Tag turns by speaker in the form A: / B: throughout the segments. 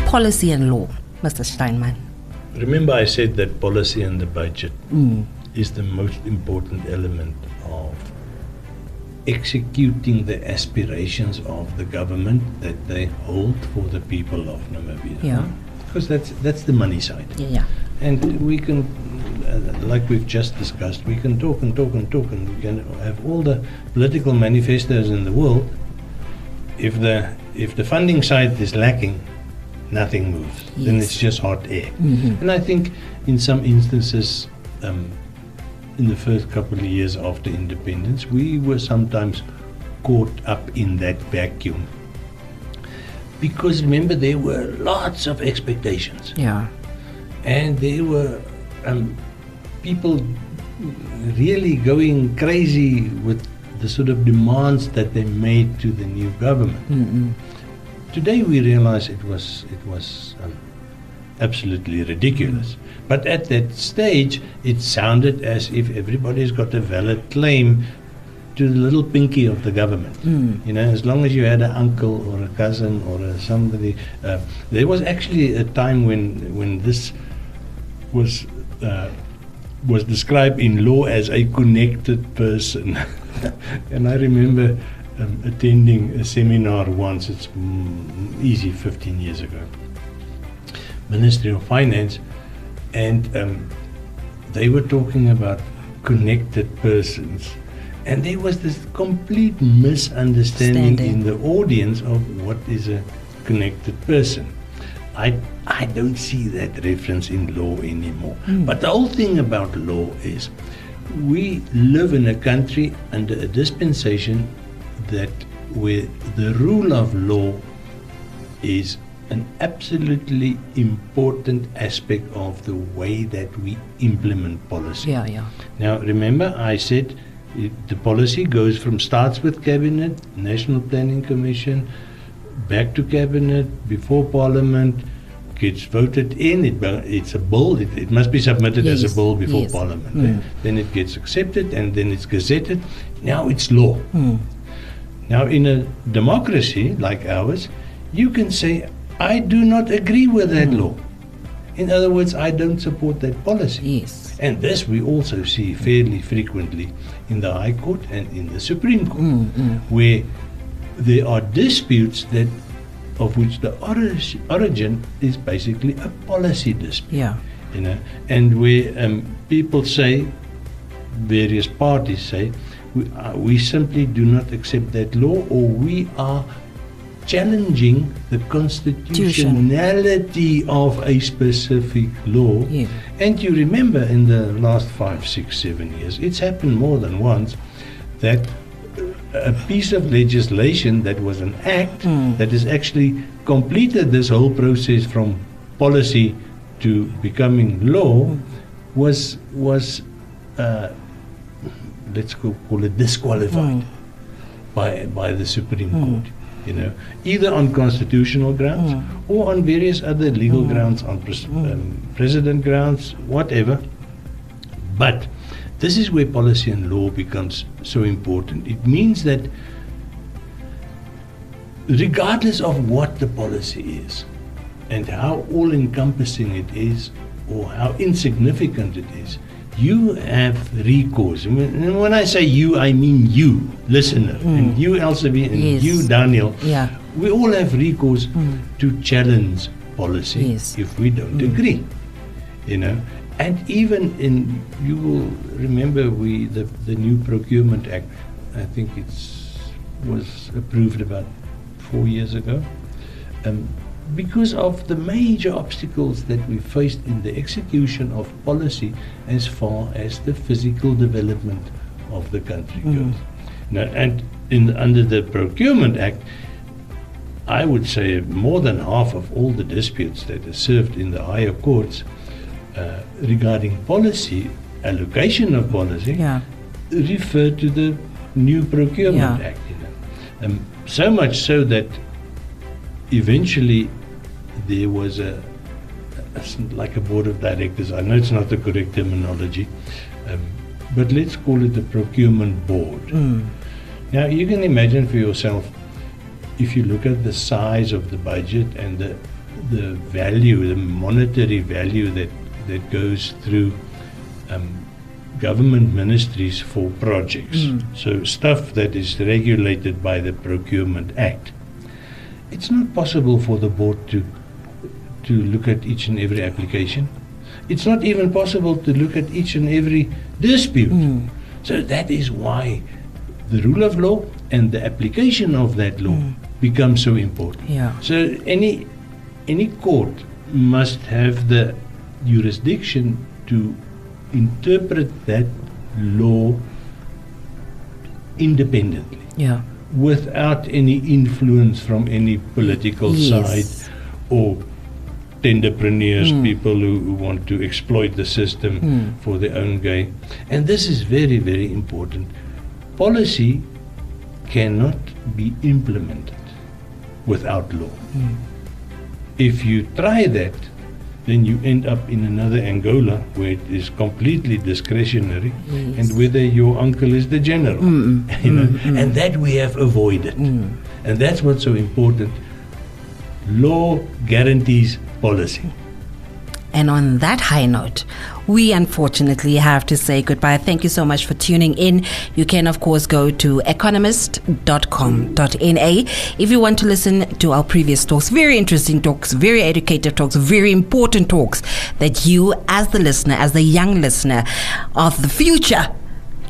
A: policy and law, Mr. Steinman?
B: Remember, I said that policy and the budget is the most important element of executing the aspirations of the government that they hold for the people of Namibia.
A: Yeah.
B: Because that's the money side.
A: Yeah.
B: And we can, like we've just discussed, we can talk and talk and talk, and we can have all the political manifestos in the world. If the funding side is lacking, nothing moves.
A: Yes.
B: Then it's just hot air. And I think in some instances, in the first couple of years after independence, we were sometimes caught up in that vacuum. Because remember, there were lots of expectations.
A: Yeah.
B: And there were people really going crazy with the sort of demands that they made to the new government. Today we realize it was absolutely ridiculous. But at that stage, it sounded as if everybody's got a valid claim to the little pinky of the government. You know, as long as you had an uncle or a cousin or somebody. There was actually a time when this was described in law as a connected person. And I remember attending a seminar once, it's easy 15 years ago, Ministry of Finance, and they were talking about connected persons. And there was this complete misunderstanding in the audience of what is a connected person. I don't see that reference in law anymore. But the whole thing about law is we live in a country under a dispensation that where the rule of law is an absolutely important aspect of the way that we implement policy.
A: Yeah.
B: Now remember, I said the policy starts with Cabinet, National Planning Commission, back to Cabinet, before Parliament, gets voted in, it's a bill, it must be submitted as a bill before Parliament. Then it gets accepted and then it's gazetted. Now it's law. Now in a democracy like ours, you can say, I do not agree with that law. In other words, I don't support that policy.
A: Yes.
B: And this we also see fairly frequently in the High Court and in the Supreme Court, where there are disputes of which the origin is basically a policy dispute.
A: Yeah.
B: You know, and where people say, various parties say, we simply do not accept that law, or we are challenging the constitutionality of a specific law.
A: Yeah.
B: And you remember in the last 5, 6, 7 years, it's happened more than once that a piece of legislation that was an act that has actually completed this whole process from policy to becoming law was let's call it disqualified by the Supreme Court. You know, either on constitutional grounds or on various other legal grounds, on precedent grounds, whatever. But this is where policy and law becomes so important. It means that regardless of what the policy is and how all-encompassing it is or how insignificant it is, you have recourse. And when I say you, I mean you, listener, and you, Elsevier, and you, Daniel.
A: Yeah.
B: We all have recourse to challenge policy if we don't agree. You know, and even you will remember the new Procurement Act, I think was approved about 4 years ago. Because of the major obstacles that we faced in the execution of policy as far as the physical development of the country goes. Now, and under the Procurement Act, I would say more than half of all the disputes that are served in the higher courts regarding policy, allocation of policy, refer to the new Procurement Act. You know? So much so that eventually there was like a board of directors. I know it's not the correct terminology, but let's call it the procurement board. Now you can imagine for yourself, if you look at the size of the budget and the value, the monetary value that goes through government ministries for projects. So stuff that is regulated by the Procurement Act. It's not possible for the board to look at each and every application. It's not even possible to look at each and every dispute. So that is why the rule of law and the application of that law becomes so important.
A: Yeah.
B: So any court must have the jurisdiction to interpret that law independently.
A: Yeah.
B: Without any influence from any political side or tenderpreneurs, people who want to exploit the system for their own gain. And this is very, very important. Policy cannot be implemented without law. If you try that, then you end up in another Angola where it is completely discretionary, and whether your uncle is the general, and that we have avoided, and that's what's so important. Law guarantees policy.
A: And on that high note, we unfortunately have to say goodbye. Thank you so much for tuning in. You can, of course, go to economist.com.na if you want to listen to our previous talks. Very interesting talks, very educative talks, very important talks that you, as the listener, as the young listener of the future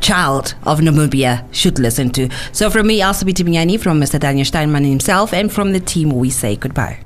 A: child of Namibia, should listen to. So from me, Elsa Bitimiyani, from Mr. Daniel Steinman himself, and from the team, we say goodbye.